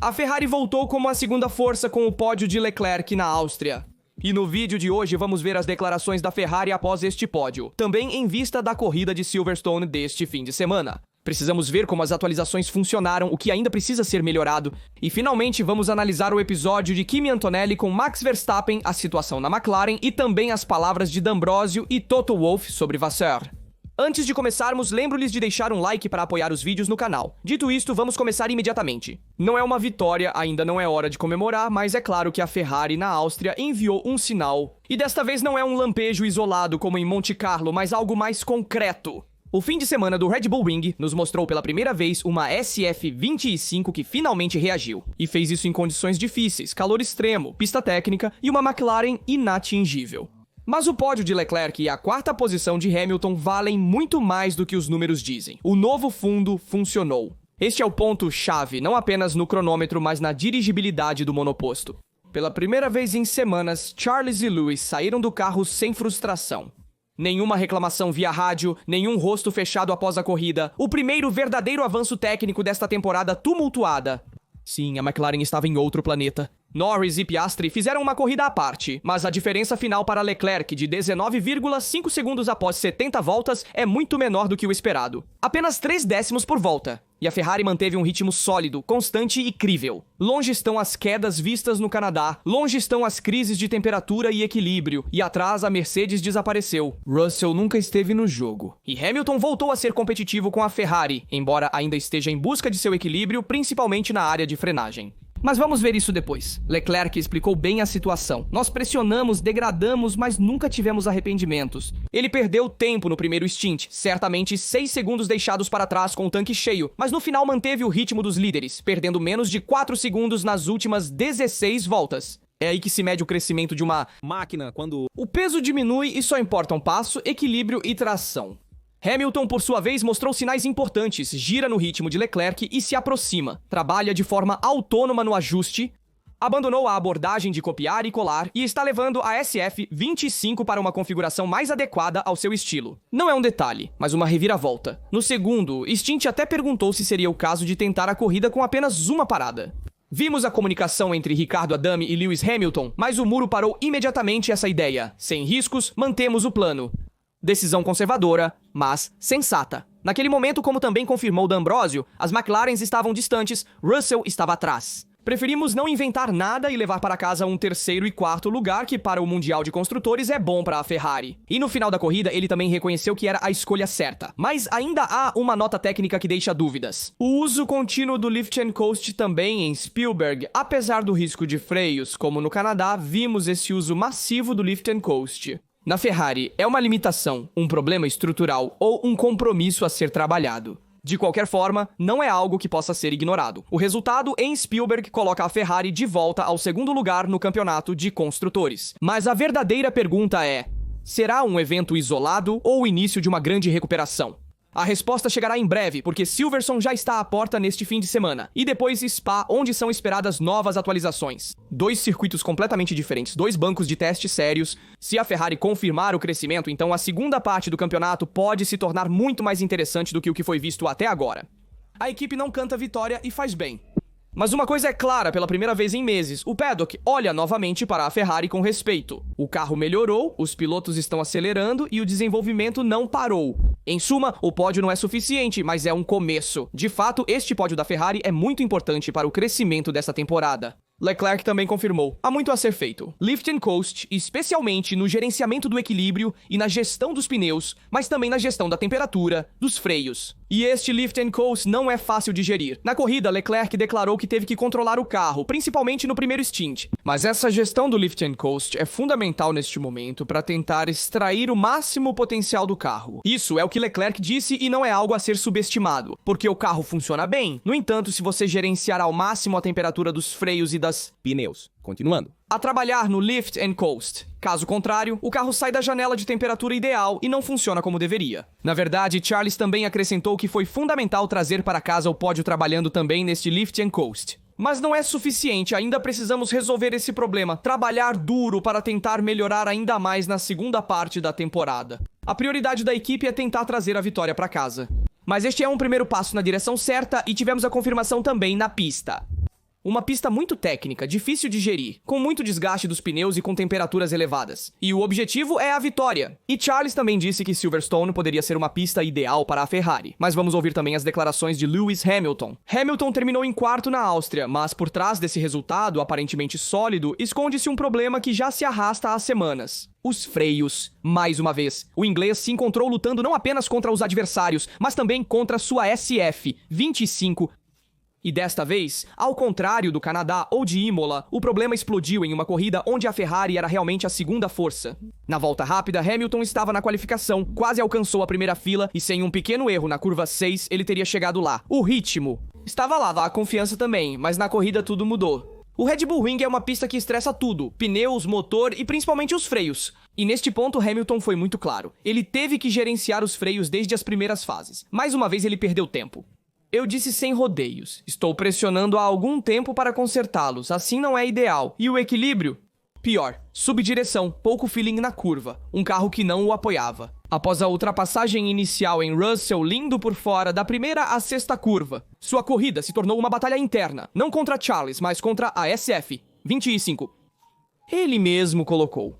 A Ferrari voltou como a segunda força com o pódio de Leclerc na Áustria. E no vídeo de hoje vamos ver as declarações da Ferrari após este pódio, também em vista da corrida de Silverstone deste fim de semana. Precisamos ver como as atualizações funcionaram, o que ainda precisa ser melhorado, e finalmente vamos analisar o episódio de Kimi Antonelli com Max Verstappen, a situação na McLaren e também as palavras de D'Ambrosio e Toto Wolff sobre Vasseur. Antes de começarmos, lembro-lhes de deixar um like para apoiar os vídeos no canal. Dito isto, vamos começar imediatamente. Não é uma vitória, ainda não é hora de comemorar, mas é claro que a Ferrari na Áustria enviou um sinal. E desta vez não é um lampejo isolado como em Monte Carlo, mas algo mais concreto. O fim de semana do Red Bull Ring nos mostrou pela primeira vez uma SF25 que finalmente reagiu. E fez isso em condições difíceis, calor extremo, pista técnica e uma McLaren inatingível. Mas o pódio de Leclerc e a quarta posição de Hamilton valem muito mais do que os números dizem. O novo fundo funcionou. Este é o ponto-chave, não apenas no cronômetro, mas na dirigibilidade do monoposto. Pela primeira vez em semanas, Charles e Lewis saíram do carro sem frustração. Nenhuma reclamação via rádio, nenhum rosto fechado após a corrida. O primeiro verdadeiro avanço técnico desta temporada tumultuada. Sim, a McLaren estava em outro planeta. Norris e Piastri fizeram uma corrida à parte, mas a diferença final para Leclerc de 19,5 segundos após 70 voltas é muito menor do que o esperado. Apenas 3 décimos por volta. E a Ferrari manteve um ritmo sólido, constante e crível. Longe estão as quedas vistas no Canadá, longe estão as crises de temperatura e equilíbrio, e atrás a Mercedes desapareceu. Russell nunca esteve no jogo. E Hamilton voltou a ser competitivo com a Ferrari, embora ainda esteja em busca de seu equilíbrio, principalmente na área de frenagem. Mas vamos ver isso depois. Leclerc explicou bem a situação. Nós pressionamos, degradamos, mas nunca tivemos arrependimentos. Ele perdeu tempo no primeiro stint, certamente 6 segundos deixados para trás com o tanque cheio, mas no final manteve o ritmo dos líderes, perdendo menos de 4 segundos nas últimas 16 voltas. É aí que se mede o crescimento de uma máquina quando o peso diminui e só importam passo, equilíbrio e tração. Hamilton, por sua vez, mostrou sinais importantes, gira no ritmo de Leclerc e se aproxima. Trabalha de forma autônoma no ajuste, abandonou a abordagem de copiar e colar e está levando a SF25 para uma configuração mais adequada ao seu estilo. Não é um detalhe, mas uma reviravolta. No segundo, Stint até perguntou se seria o caso de tentar a corrida com apenas uma parada. Vimos a comunicação entre Ricardo Adame e Lewis Hamilton, mas o muro parou imediatamente essa ideia. Sem riscos, mantemos o plano. Decisão conservadora, mas sensata. Naquele momento, como também confirmou D'Ambrosio, as McLarens estavam distantes, Russell estava atrás. Preferimos não inventar nada e levar para casa um terceiro e quarto lugar que para o Mundial de Construtores é bom para a Ferrari. E no final da corrida, ele também reconheceu que era a escolha certa. Mas ainda há uma nota técnica que deixa dúvidas. O uso contínuo do Lift and Coast também em Spielberg, apesar do risco de freios, como no Canadá, vimos esse uso massivo do Lift and Coast. Na Ferrari, é uma limitação, um problema estrutural ou um compromisso a ser trabalhado. De qualquer forma, não é algo que possa ser ignorado. O resultado em Spielberg coloca a Ferrari de volta ao segundo lugar no campeonato de construtores. Mas a verdadeira pergunta é: será um evento isolado ou o início de uma grande recuperação? A resposta chegará em breve, porque Silverstone já está à porta neste fim de semana. E depois Spa, onde são esperadas novas atualizações. 2 circuitos completamente diferentes, 2 bancos de teste sérios. Se a Ferrari confirmar o crescimento, então a segunda parte do campeonato pode se tornar muito mais interessante do que o que foi visto até agora. A equipe não canta vitória e faz bem. Mas uma coisa é clara, pela primeira vez em meses, o paddock olha novamente para a Ferrari com respeito. O carro melhorou, os pilotos estão acelerando e o desenvolvimento não parou. Em suma, o pódio não é suficiente, mas é um começo. De fato, este pódio da Ferrari é muito importante para o crescimento dessa temporada. Leclerc também confirmou: há muito a ser feito. Lift and Coast, especialmente no gerenciamento do equilíbrio e na gestão dos pneus, mas também na gestão da temperatura, dos freios. E este Lift and Coast não é fácil de gerir. Na corrida, Leclerc declarou que teve que controlar o carro, principalmente no primeiro stint. Mas essa gestão do Lift and Coast é fundamental neste momento para tentar extrair o máximo potencial do carro. Isso é o que Leclerc disse e não é algo a ser subestimado, porque o carro funciona bem. No entanto, se você gerenciar ao máximo a temperatura dos freios e das pneus. Continuando. A trabalhar no Lift and Coast. Caso contrário, o carro sai da janela de temperatura ideal e não funciona como deveria. Na verdade, Charles também acrescentou que foi fundamental trazer para casa o pódio trabalhando também neste Lift and Coast. Mas não é suficiente, ainda precisamos resolver esse problema, trabalhar duro para tentar melhorar ainda mais na segunda parte da temporada. A prioridade da equipe é tentar trazer a vitória para casa. Mas este é um primeiro passo na direção certa e tivemos a confirmação também na pista. Uma pista muito técnica, difícil de gerir, com muito desgaste dos pneus e com temperaturas elevadas. E o objetivo é a vitória. E Charles também disse que Silverstone poderia ser uma pista ideal para a Ferrari. Mas vamos ouvir também as declarações de Lewis Hamilton. Hamilton terminou em quarto na Áustria, mas por trás desse resultado, aparentemente sólido, esconde-se um problema que já se arrasta há semanas. Os freios. Mais uma vez, o inglês se encontrou lutando não apenas contra os adversários, mas também contra sua SF-25. E desta vez, ao contrário do Canadá ou de Imola, o problema explodiu em uma corrida onde a Ferrari era realmente a segunda força. Na volta rápida, Hamilton estava na qualificação, quase alcançou a primeira fila e sem um pequeno erro na curva 6, ele teria chegado lá. O ritmo estava lá, a confiança também, mas na corrida tudo mudou. O Red Bull Ring é uma pista que estressa tudo, pneus, motor e principalmente os freios. E neste ponto Hamilton foi muito claro. Ele teve que gerenciar os freios desde as primeiras fases. Mais uma vez ele perdeu tempo. Eu disse sem rodeios. Estou pressionando há algum tempo para consertá-los, assim não é ideal. E o equilíbrio? Pior, subdireção, pouco feeling na curva, um carro que não o apoiava. Após a ultrapassagem inicial em Russell lindo por fora da primeira à sexta curva, sua corrida se tornou uma batalha interna, não contra Charles, mas contra a SF-25. Ele mesmo colocou.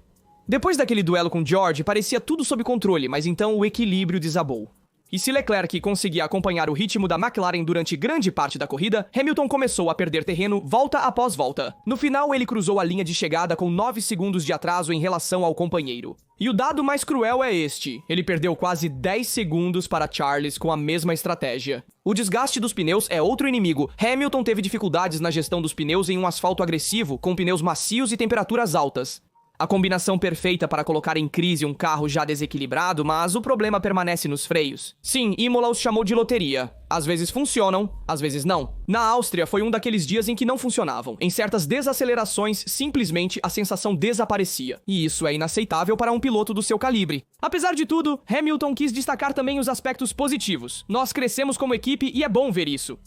Depois daquele duelo com George, parecia tudo sob controle, mas então o equilíbrio desabou. E se Leclerc conseguia acompanhar o ritmo da McLaren durante grande parte da corrida, Hamilton começou a perder terreno volta após volta. No final, ele cruzou a linha de chegada com 9 segundos de atraso em relação ao companheiro. E o dado mais cruel é este. Ele perdeu quase 10 segundos para Charles com a mesma estratégia. O desgaste dos pneus é outro inimigo. Hamilton teve dificuldades na gestão dos pneus em um asfalto agressivo, com pneus macios e temperaturas altas. A combinação perfeita para colocar em crise um carro já desequilibrado, mas o problema permanece nos freios. Sim, Imola os chamou de loteria. Às vezes funcionam, às vezes não. Na Áustria foi um daqueles dias em que não funcionavam. Em certas desacelerações, simplesmente a sensação desaparecia. E isso é inaceitável para um piloto do seu calibre. Apesar de tudo, Hamilton quis destacar também os aspectos positivos. Nós crescemos como equipe e é bom ver isso.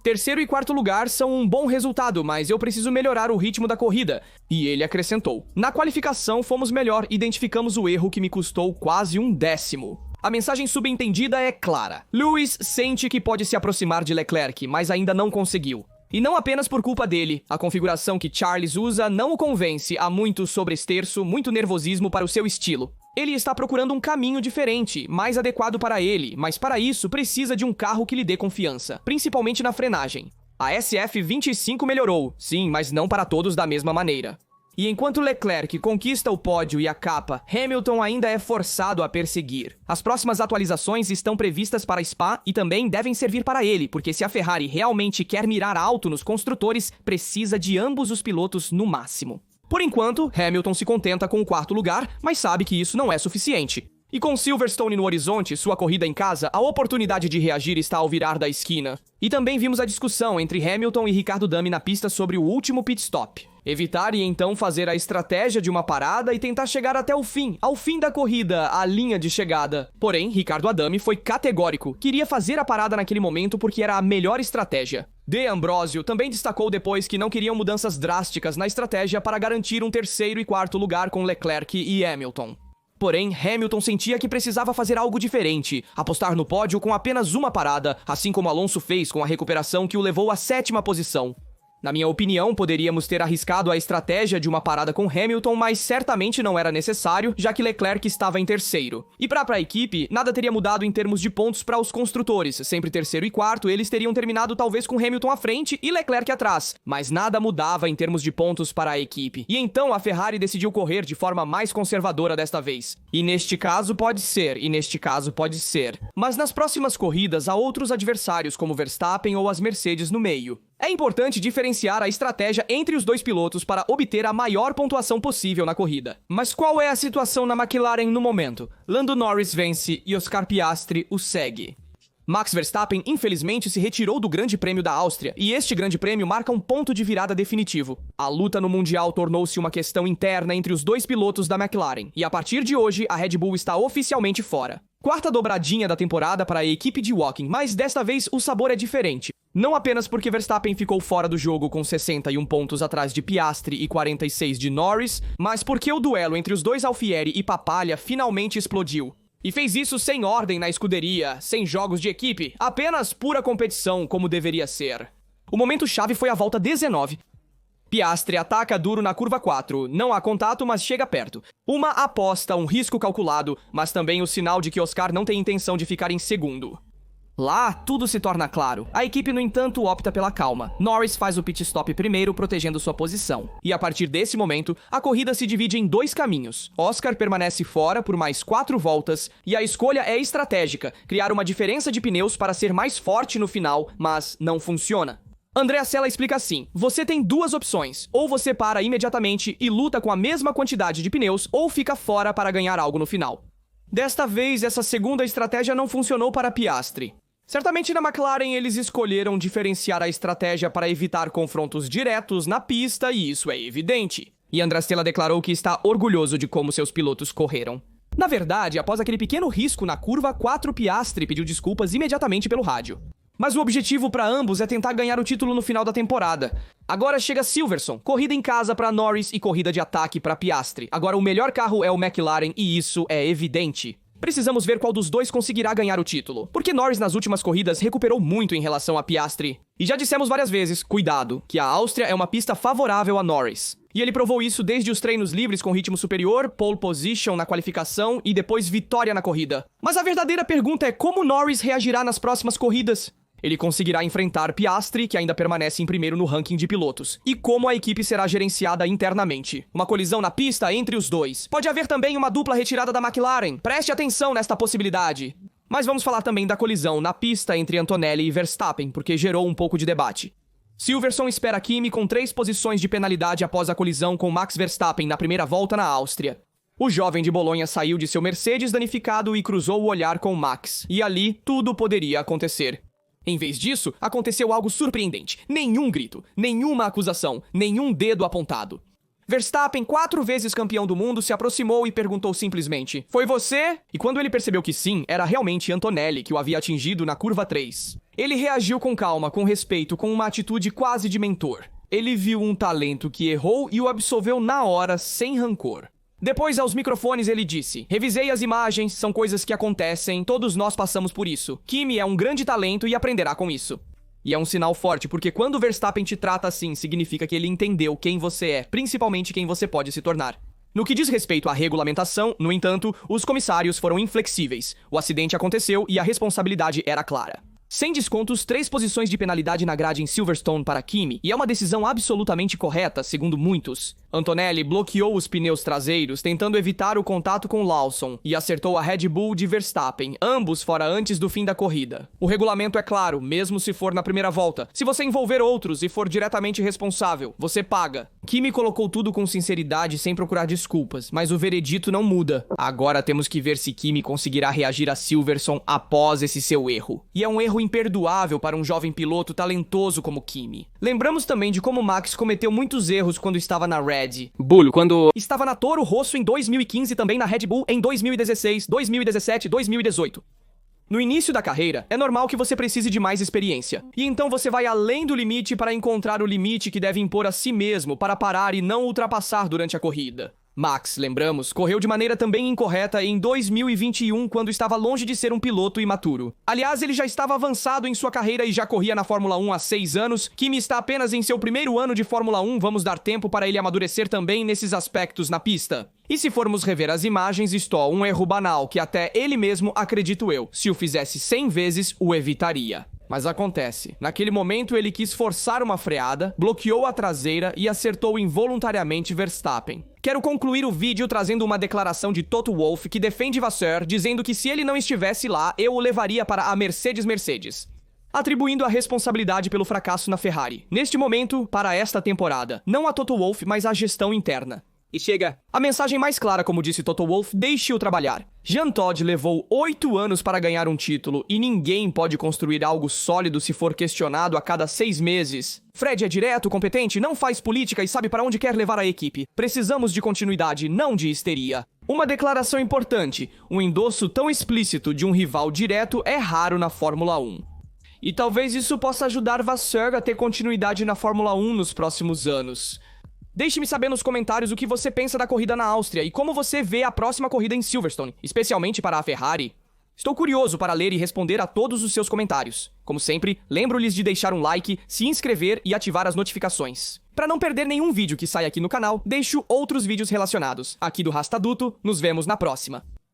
Terceiro e quarto lugar são um bom resultado, mas eu preciso melhorar o ritmo da corrida. E ele acrescentou. Na qualificação fomos melhor, identificamos o erro que me custou quase um décimo. A mensagem subentendida é clara. Lewis sente que pode se aproximar de Leclerc, mas ainda não conseguiu. E não apenas por culpa dele, a configuração que Charles usa não o convence, há muito sobresterço, muito nervosismo para o seu estilo. Ele está procurando um caminho diferente, mais adequado para ele, mas para isso precisa de um carro que lhe dê confiança, principalmente na frenagem. A SF-25 melhorou, sim, mas não para todos da mesma maneira. E enquanto Leclerc conquista o pódio e a capa, Hamilton ainda é forçado a perseguir. As próximas atualizações estão previstas para Spa e também devem servir para ele, porque se a Ferrari realmente quer mirar alto nos construtores, precisa de ambos os pilotos no máximo. Por enquanto, Hamilton se contenta com o quarto lugar, mas sabe que isso não é suficiente. E com Silverstone no horizonte, sua corrida em casa, a oportunidade de reagir está ao virar da esquina. E também vimos a discussão entre Hamilton e Ricardo Dami na pista sobre o último pit stop. Evitar e então fazer a estratégia de uma parada e tentar chegar até o fim, ao fim da corrida, à linha de chegada. Porém, Ricardo Adami foi categórico, queria fazer a parada naquele momento porque era a melhor estratégia. De Ambrosio também destacou depois que não queriam mudanças drásticas na estratégia para garantir um terceiro e quarto lugar com Leclerc e Hamilton. Porém, Hamilton sentia que precisava fazer algo diferente, apostar no pódio com apenas uma parada, assim como Alonso fez com a recuperação que o levou à 7ª posição. Na minha opinião, poderíamos ter arriscado a estratégia de uma parada com Hamilton, mas certamente não era necessário, já que Leclerc estava em terceiro. E para a equipe, nada teria mudado em termos de pontos para os construtores. Sempre terceiro e quarto, eles teriam terminado talvez com Hamilton à frente e Leclerc atrás. Mas nada mudava em termos de pontos para a equipe. E então a Ferrari decidiu correr de forma mais conservadora desta vez. E neste caso pode ser, e neste caso pode ser. Mas nas próximas corridas há outros adversários como Verstappen ou as Mercedes no meio. É importante diferenciar a estratégia entre os dois pilotos para obter a maior pontuação possível na corrida. Mas qual é a situação na McLaren no momento? Lando Norris vence e Oscar Piastri o segue. Max Verstappen, infelizmente, se retirou do Grande Prêmio da Áustria, e este Grande Prêmio marca um ponto de virada definitivo. A luta no Mundial tornou-se uma questão interna entre os dois pilotos da McLaren, e a partir de hoje, a Red Bull está oficialmente fora. Quarta dobradinha da temporada para a equipe de Woking, mas desta vez o sabor é diferente. Não apenas porque Verstappen ficou fora do jogo com 61 pontos atrás de Piastri e 46 de Norris, mas porque o duelo entre os dois Alfieri e Papalha finalmente explodiu. E fez isso sem ordem na escuderia, sem jogos de equipe, apenas pura competição como deveria ser. O momento-chave foi a volta 19. Piastri ataca duro na curva 4. Não há contato, mas chega perto. Uma aposta, um risco calculado, mas também o sinal de que Oscar não tem intenção de ficar em segundo. Lá, tudo se torna claro. A equipe, no entanto, opta pela calma. Norris faz o pit stop primeiro, protegendo sua posição. E a partir desse momento, a corrida se divide em dois caminhos. Oscar permanece fora por mais 4 voltas, e a escolha é estratégica, criar uma diferença de pneus para ser mais forte no final, mas não funciona. Andrea Sella explica assim: você tem 2 opções, ou você para imediatamente e luta com a mesma quantidade de pneus, ou fica fora para ganhar algo no final. Desta vez, essa segunda estratégia não funcionou para Piastri. Certamente na McLaren eles escolheram diferenciar a estratégia para evitar confrontos diretos na pista, e isso é evidente. E Andrea Sella declarou que está orgulhoso de como seus pilotos correram. Na verdade, após aquele pequeno risco na curva 4, Piastri pediu desculpas imediatamente pelo rádio. Mas o objetivo para ambos é tentar ganhar o título no final da temporada. Agora chega Silverstone, corrida em casa para Norris e corrida de ataque para Piastri. Agora o melhor carro é o McLaren e isso é evidente. Precisamos ver qual dos dois conseguirá ganhar o título, porque Norris nas últimas corridas recuperou muito em relação a Piastri. E já dissemos várias vezes, cuidado, que a Áustria é uma pista favorável a Norris. E ele provou isso desde os treinos livres com ritmo superior, pole position na qualificação e depois vitória na corrida. Mas a verdadeira pergunta é como Norris reagirá nas próximas corridas? Ele conseguirá enfrentar Piastri, que ainda permanece em primeiro no ranking de pilotos. E como a equipe será gerenciada internamente? Uma colisão na pista entre os dois. Pode haver também uma dupla retirada da McLaren. Preste atenção nesta possibilidade. Mas vamos falar também da colisão na pista entre Antonelli e Verstappen, porque gerou um pouco de debate. Silverstone espera Kimi com 3 posições de penalidade após a colisão com Max Verstappen na primeira volta na Áustria. O jovem de Bolonha saiu de seu Mercedes danificado e cruzou o olhar com Max. E ali, tudo poderia acontecer. Em vez disso, aconteceu algo surpreendente. Nenhum grito, nenhuma acusação, nenhum dedo apontado. Verstappen, 4 vezes campeão do mundo, se aproximou e perguntou simplesmente: "Foi você?" E quando ele percebeu que sim, era realmente Antonelli que o havia atingido na curva 3. Ele reagiu com calma, com respeito, com uma atitude quase de mentor. Ele viu um talento que errou e o absolveu na hora, sem rancor. Depois, aos microfones, ele disse: "Revisei as imagens, são coisas que acontecem, todos nós passamos por isso. Kimi é um grande talento e aprenderá com isso." E é um sinal forte, porque quando o Verstappen te trata assim, significa que ele entendeu quem você é, principalmente quem você pode se tornar. No que diz respeito à regulamentação, no entanto, os comissários foram inflexíveis. O acidente aconteceu e a responsabilidade era clara. Sem descontos, 3 posições de penalidade na grade em Silverstone para Kimi, e é uma decisão absolutamente correta, segundo muitos. Antonelli bloqueou os pneus traseiros, tentando evitar o contato com Lawson, e acertou a Red Bull de Verstappen, ambos fora antes do fim da corrida. O regulamento é claro, mesmo se for na primeira volta. Se você envolver outros e for diretamente responsável, você paga. Kimi colocou tudo com sinceridade, sem procurar desculpas, mas o veredito não muda. Agora temos que ver se Kimi conseguirá reagir a Silverstone após esse seu erro. E é um erro imperdoável para um jovem piloto talentoso como Kimi. Lembramos também de como Max cometeu muitos erros quando estava na Red Bull, quando estava na Toro Rosso em 2015 e também na Red Bull em 2016, 2017 e 2018. No início da carreira, é normal que você precise de mais experiência. E então você vai além do limite para encontrar o limite que deve impor a si mesmo para parar e não ultrapassar durante a corrida. Max, lembramos, correu de maneira também incorreta em 2021, quando estava longe de ser um piloto imaturo. Aliás, ele já estava avançado em sua carreira e já corria na Fórmula 1 há 6 anos. Kimi está apenas em seu primeiro ano de Fórmula 1, vamos dar tempo para ele amadurecer também nesses aspectos na pista. E se formos rever as imagens, isto é um erro banal que até ele mesmo, acredito eu, se o fizesse 100 vezes, o evitaria. Mas acontece. Naquele momento ele quis forçar uma freada, bloqueou a traseira e acertou involuntariamente Verstappen. Quero concluir o vídeo trazendo uma declaração de Toto Wolff que defende Vasseur, dizendo que se ele não estivesse lá, eu o levaria para a Mercedes, atribuindo a responsabilidade pelo fracasso na Ferrari. Neste momento, para esta temporada, não a Toto Wolff, mas a gestão interna. E chega a mensagem mais clara, como disse Toto Wolff: deixe-o trabalhar. Jean Todt levou 8 anos para ganhar um título e ninguém pode construir algo sólido se for questionado a cada 6 meses. Fred é direto, competente, não faz política e sabe para onde quer levar a equipe. Precisamos de continuidade, não de histeria. Uma declaração importante: um endosso tão explícito de um rival direto é raro na Fórmula 1. E talvez isso possa ajudar Vasseur a ter continuidade na Fórmula 1 nos próximos anos. Deixe-me saber nos comentários o que você pensa da corrida na Áustria e como você vê a próxima corrida em Silverstone, especialmente para a Ferrari. Estou curioso para ler e responder a todos os seus comentários. Como sempre, lembro-lhes de deixar um like, se inscrever e ativar as notificações. Para não perder nenhum vídeo que sai aqui no canal, deixo outros vídeos relacionados. Aqui do Rastaduto, nos vemos na próxima.